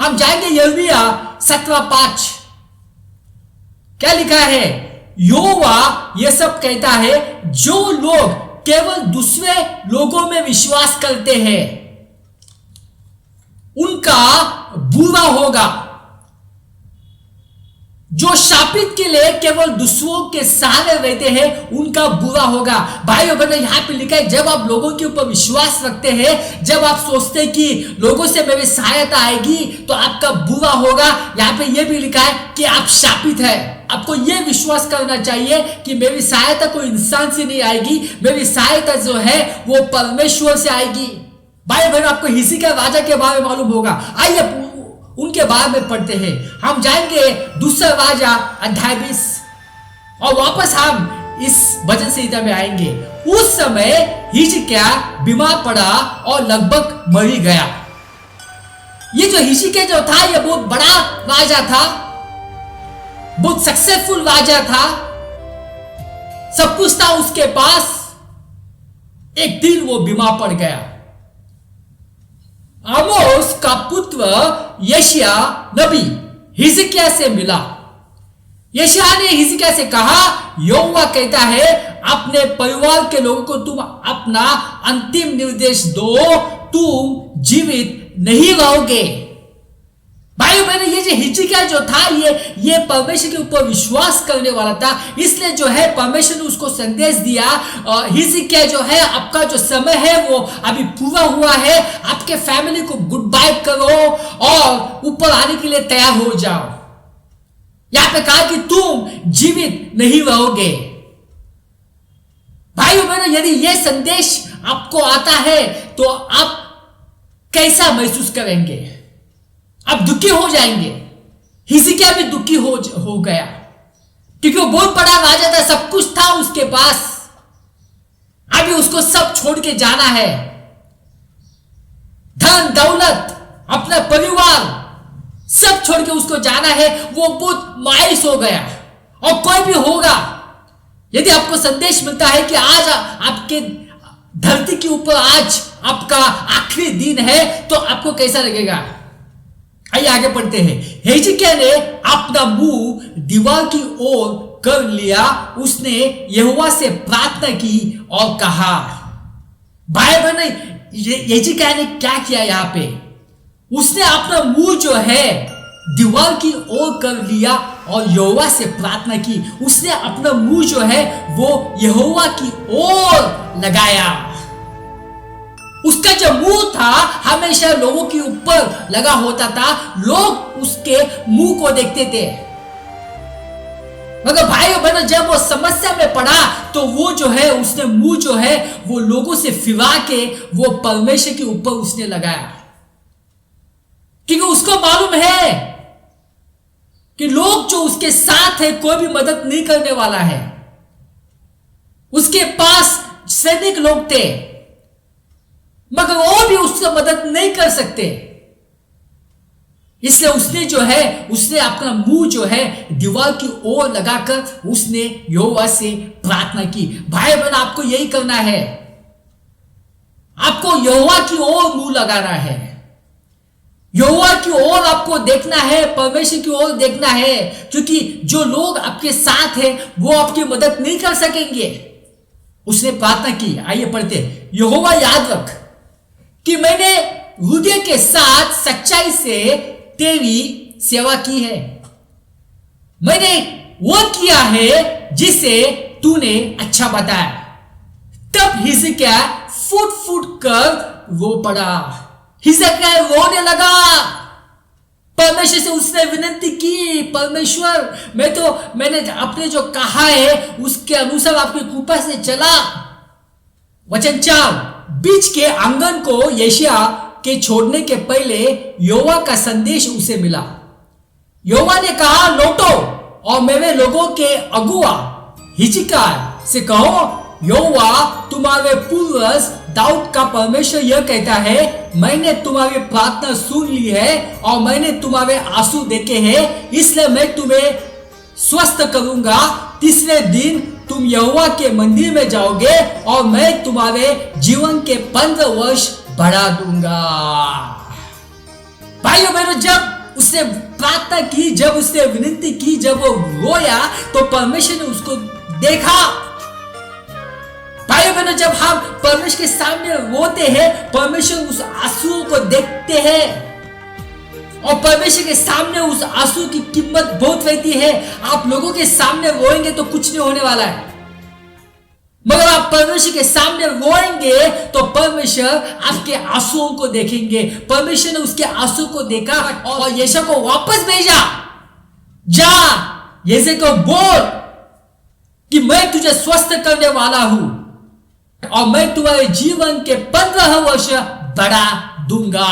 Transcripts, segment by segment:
हम जाएंगे यिर्मयाह 17:5। क्या लिखा है? यहोवा यह सब कहता है, जो लोग केवल दूसरे लोगों में विश्वास करते हैं उनका बुरा होगा। जो शापित के लिए केवल दूसरों के सहारे रहते हैं उनका बुरा होगा। भाई और बहनों, यहां पे लिखा है, जब आप लोगों के ऊपर विश्वास रखते हैं, जब आप सोचते हैं कि लोगों से मेरी सहायता आएगी तो आपका बुरा होगा, यहां पे यह भी लिखा है कि आप शापित है। आपको यह विश्वास करना चाहिए कि मेरी सहायता कोई इंसान से नहीं आएगी, मेरी सहायता जो है वो परमेश्वर से आएगी। भाई बहन, आपको हिजकिय्याह राजा के बारे में मालूम होगा। आइए उनके बारे में पढ़ते हैं। हम जाएंगे दूसरा राजा अध्याय 20 और वापस हम इस वचन संहिता में आएंगे। उस समय हिजकिय्याह बीमार पड़ा और लगभग मर ही गया। ये जो हिजकिय्याह जो था, ये बहुत बड़ा राजा था, बहुत सक्सेसफुल राजा था, सब कुछ था उसके पास। एक दिन वो बीमार पड़ गया। आमोस का पुत्र यशायाह नबी हिजकिय्याह से मिला। यशायाह ने हिजकिय्याह से कहा, यहोवा कहता है, अपने परिवार के लोगों को तुम अपना अंतिम निर्देश दो, तुम जीवित नहीं रहोगे। भाई मैंने ये जो हिजकिय्याह जो था, ये परमेश्वर के ऊपर विश्वास करने वाला था, इसलिए जो है परमेश्वर ने उसको संदेश दिया, हिजकिय्याह जो है, आपका जो समय है वो अभी पूरा हुआ है, आपके फैमिली को गुड बाय करो और ऊपर आने के लिए तैयार हो जाओ। यहां पे कहा कि तुम जीवित नहीं रहोगे। भाई बहनों, यदि यह संदेश आपको आता है तो आप कैसा महसूस करेंगे? आप दुखी हो जाएंगे। हिजकिय्याह भी दुखी हो गया, क्योंकि वो बहुत बड़ा राजा था, सब कुछ था उसके पास, अभी उसको सब छोड़ के जाना है। धन दौलत, अपना परिवार सब छोड़ के उसको जाना है। वो बहुत मायूस हो गया। और कोई भी होगा, यदि आपको संदेश मिलता है कि आज आपके धरती के ऊपर आज आपका आखिरी दिन है, तो आपको कैसा लगेगा? आइए आगे पढ़ते हैं। हिजकिय्याह ने अपना मुंह दीवार की ओर कर लिया, उसने यहोवा से प्रार्थना की और कहा। भाई बहन, हिजकिय्याह ने क्या किया? यहां पे उसने अपना मुंह जो है दीवार की ओर कर लिया और यहोवा से प्रार्थना की। उसने अपना मुंह जो है वो यहोवा की ओर लगाया। उसका जो मुंह था हमेशा लोगों के ऊपर लगा होता था, लोग उसके मुंह को देखते थे। मगर भाइयों बहनों, जब वो समस्या में पड़ा तो वो जो है उसने मुंह जो है वो लोगों से फिरा के वो परमेश्वर के ऊपर उसने लगाया, क्योंकि उसको मालूम है कि लोग जो उसके साथ है कोई भी मदद नहीं करने वाला है। उसके पास सैनिक लोग थे मगर वो भी उससे मदद नहीं कर सकते, इसलिए उसने जो है उसने अपना मुंह जो है दीवार की ओर लगाकर उसने यहोवा से प्रार्थना की। भाई बहन, आपको यही करना है, आपको यहोवा की ओर मुंह लगाना है, यहोवा की ओर आपको देखना है, परमेश्वर की ओर देखना है, क्योंकि जो लोग आपके साथ हैं वो आपकी मदद नहीं कर सकेंगे। उसने प्रार्थना की। आइए पढ़ते। यहोवा, याद रख कि मैंने हृदय के साथ सच्चाई से तेरी सेवा की है, मैंने वो किया है जिसे तूने अच्छा बताया। तब हिजकिय्याह फूट फूट कर रो पड़ा। हिजकिय्याह रोने लगा। परमेश्वर से उसने विनती की, परमेश्वर मैंने अपने जो कहा है उसके अनुसार आपकी कृपा से चला। वचन 4, बीच के आंगन को यशायाह के छोड़ने के पहले यहोवा का संदेश उसे मिला। यहोवा ने कहा, लौटो और मेरे लोगों के अगुआ हिजकिय्याह से कहो, यहोवा तुम्हारे पूर्वज दाऊद का परमेश्वर यह कहता है, मैंने तुम्हारी प्रार्थना सुन ली है और मैंने तुम्हारे आंसू देखे हैं, इसलिए मैं तुम्हें स्वस्थ करूंगा। तीसरे दिन तुम यहोवा के मंदिर में जाओगे और मैं तुम्हारे जीवन के 15 वर्ष बढ़ा दूंगा। भाइयों बहनों, जब उसने प्रार्थना की, जब उसने विनती की, जब वो रोया तो परमेश्वर ने उसको देखा। भाई बहनों, जब हम परमेश्वर के सामने रोते हैं, परमेश्वर उस आंसुओं को देखते हैं और परमेश्वर के सामने उस आंसू की कीमत बहुत रहती है। आप लोगों के सामने रोएंगे तो कुछ नहीं होने वाला है, मगर आप परमेश्वर के सामने रोएंगे तो परमेश्वर आपके आंसुओं को देखेंगे। परमेश्वर ने उसके आंसू को देखा और यीशु को वापस भेजा, जा यीशु को बोल कि मैं तुझे स्वस्थ करने वाला हूं और मैं तुम्हारे जीवन के 15 वर्ष बढ़ा दूंगा।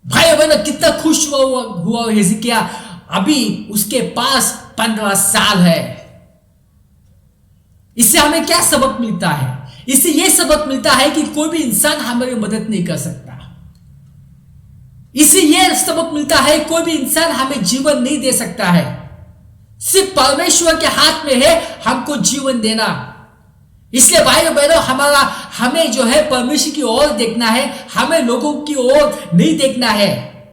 भाई बहनों, कितना खुश हुआ हिजकिय्याह। अभी उसके पास 15 साल है। इससे हमें क्या सबक मिलता है? इससे यह सबक मिलता है कि कोई भी इंसान हमारी मदद नहीं कर सकता। इससे यह सबक मिलता है कोई भी इंसान हमें जीवन नहीं दे सकता है। सिर्फ परमेश्वर के हाथ में है हमको जीवन देना। इसलिए भाई बहनों, हमें जो है परमेश्वर की ओर देखना है, हमें लोगों की ओर नहीं देखना है।